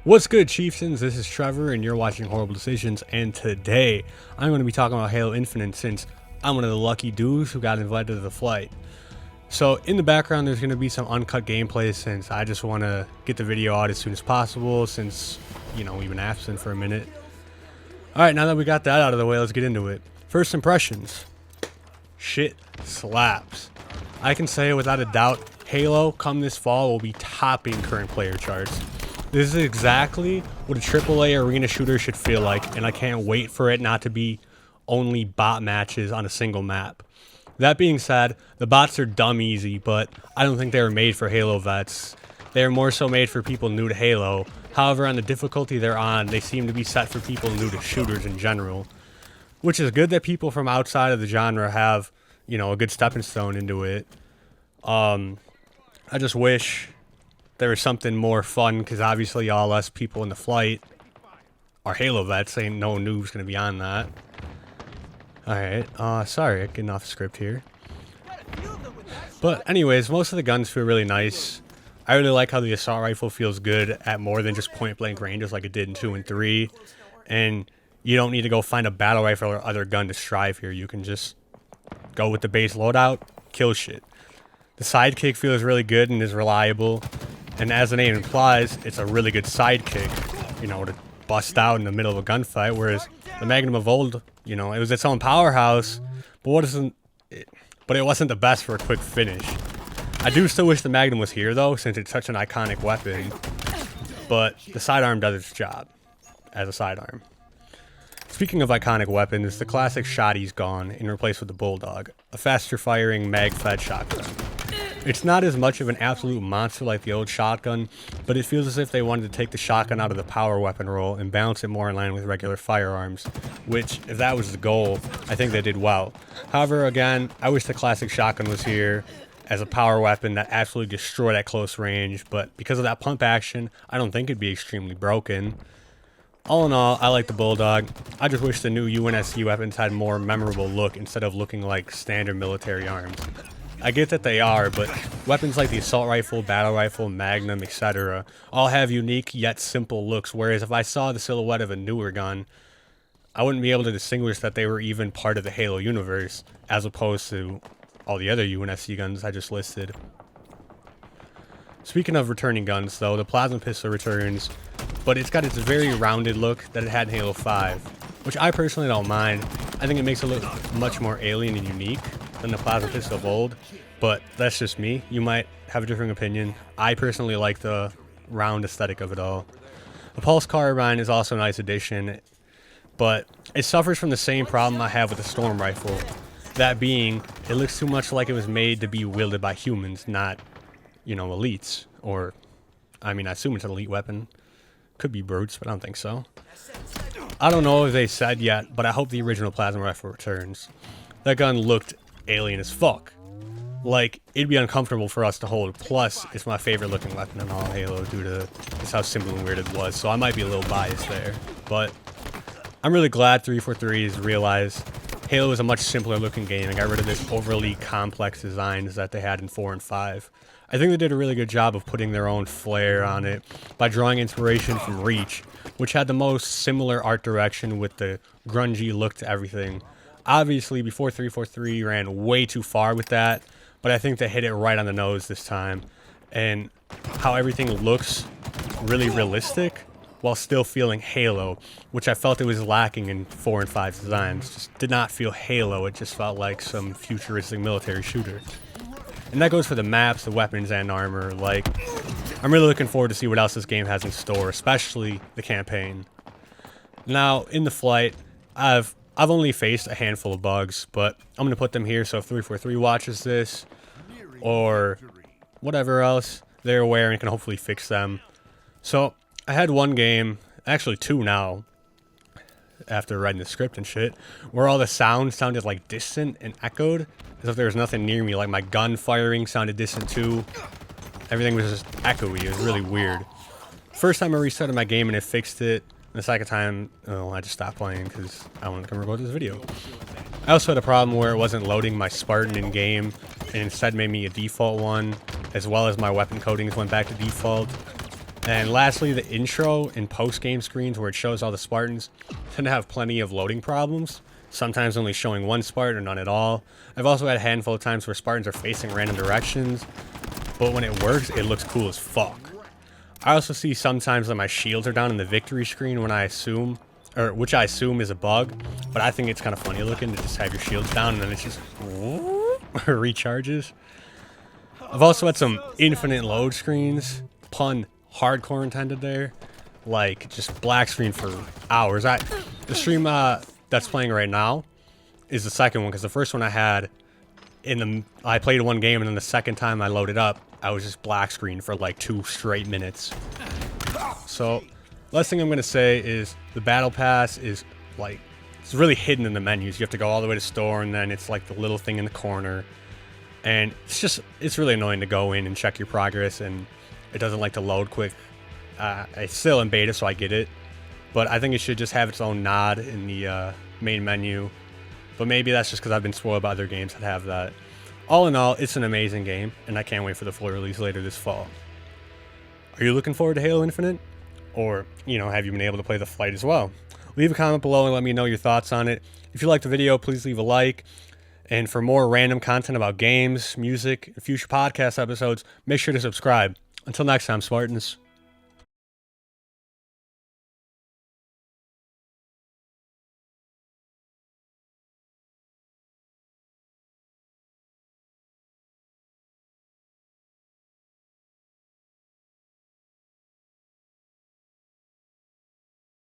What's good, Chieftains? This is Trevor, and you're watching Horrible Decisions, and today I'm going to be talking about Halo Infinite since I'm one of the lucky dudes who got invited to the flight. So in the background there's going to be some uncut gameplay since I just want to get the video out as soon as possible since, we've been absent for a minute. Alright, now that we got that out of the way, let's get into it. First impressions. Shit slaps. I can say without a doubt, Halo, come this fall, will be topping current player charts. This is exactly what a AAA arena shooter should feel like, and I can't wait for it not to be only bot matches on a single map. That being said, the bots are dumb easy, but I don't think they were made for Halo vets. They are more so made for people new to Halo. However, on the difficulty they're on, they seem to be set for people new to shooters in general. Which is good that people from outside of the genre have, a good stepping stone into it. I just wish there was something more fun, because obviously all us people in the flight are Halo vets. Ain't no noob's gonna be on that. Alright, sorry, getting off script here. But anyways, most of the guns feel really nice. I really like how the assault rifle feels good at more than just point blank ranges like it did in 2 and 3. And you don't need to go find a battle rifle or other gun to strive here. You can just go with the base loadout, kill shit. The sidekick feels really good and is reliable. And as the name implies, it's a really good sidekick, to bust out in the middle of a gunfight. Whereas the Magnum of old, it was its own powerhouse, but it wasn't the best for a quick finish. I do still wish the Magnum was here though, since it's such an iconic weapon. But the sidearm does its job as a sidearm. Speaking of iconic weapons, the classic shotty's gone and replaced with the Bulldog, a faster firing mag-fed shotgun. It's not as much of an absolute monster like the old shotgun, but it feels as if they wanted to take the shotgun out of the power weapon role and balance it more in line with regular firearms, which, if that was the goal, I think they did well. However, again, I wish the classic shotgun was here as a power weapon that absolutely destroyed at close range, but because of that pump action, I don't think it'd be extremely broken. All in all, I like the Bulldog. I just wish the new UNSC weapons had a more memorable look instead of looking like standard military arms. I get that they are, but weapons like the assault rifle, battle rifle, magnum, etc. all have unique yet simple looks, whereas if I saw the silhouette of a newer gun, I wouldn't be able to distinguish that they were even part of the Halo universe, as opposed to all the other UNSC guns I just listed. Speaking of returning guns though, the plasma pistol returns, but it's got its very rounded look that it had in Halo 5, which I personally don't mind. I think it makes it look much more alien and unique than the plasma pistol of old, but that's just me. You might have a different opinion. I personally like the round aesthetic of it all. The pulse carbine is also a nice addition, but it suffers from the same problem I have with the storm rifle. That being, it looks too much like it was made to be wielded by humans, not, elites. Or, I assume it's an elite weapon. Could be brutes, but I don't think so. I don't know if they said yet, but I hope the original plasma rifle returns. That gun looked alien as fuck. Like, it'd be uncomfortable for us to hold. Plus, it's my favorite looking weapon in all Halo due to just how simple and weird it was. So I might be a little biased there. But I'm really glad 343 has realized Halo is a much simpler looking game and got rid of this overly complex designs that they had in 4 and 5. I think they did a really good job of putting their own flair on it by drawing inspiration from Reach, which had the most similar art direction with the grungy look to everything. Obviously, before 343 ran way too far with that, but I think they hit it right on the nose this time. And how everything looks really realistic while still feeling Halo, which I felt it was lacking in 4 and 5 designs. Just did not feel Halo, it just felt like some futuristic military shooter. And that goes for the maps, the weapons, and armor. Like, I'm really looking forward to see what else this game has in store, especially the campaign. Now, in the flight, I've only faced a handful of bugs, but I'm going to put them here so if 343 watches this, or whatever else, they're aware and can hopefully fix them. So, I had one game, actually 2 now, after writing the script and shit, where all the sounds sounded like distant and echoed, as if there was nothing near me. Like my gun firing sounded distant too. Everything was just echoey. It was really weird. First time I restarted my game and it fixed it. And the second time, I just stopped playing because I wanted to come record this video. I also had a problem where it wasn't loading my Spartan in game and instead made me a default one, as well as my weapon coatings went back to default. And lastly, the intro and post-game screens where it shows all the Spartans tend to have plenty of loading problems, sometimes only showing one Spartan or none at all. I've also had a handful of times where Spartans are facing random directions, but when it works, it looks cool as fuck. I also see sometimes that my shields are down in the victory screen when which I assume is a bug, but I think it's kind of funny looking to just have your shields down and then it just recharges. I've also had some infinite load screens, pun hardcore intended there, like just black screen for hours. The stream that's playing right now is the second one, because the first one I had I played one game and then the second time I loaded up, I was just black screen for like 2 straight minutes. So, last thing I'm going to say is the battle pass is like, it's really hidden in the menus. You have to go all the way to store and then it's like the little thing in the corner. And it's really annoying to go in and check your progress and it doesn't like to load quick. It's still in beta, so I get it. But I think it should just have its own nod in the main menu. But maybe that's just because I've been spoiled by other games that have that. All in all, it's an amazing game, and I can't wait for the full release later this fall. Are you looking forward to Halo Infinite? Or, have you been able to play the flight as well? Leave a comment below and let me know your thoughts on it. If you liked the video, please leave a like. And for more random content about games, music, and future podcast episodes, make sure to subscribe. Until next time, Spartans.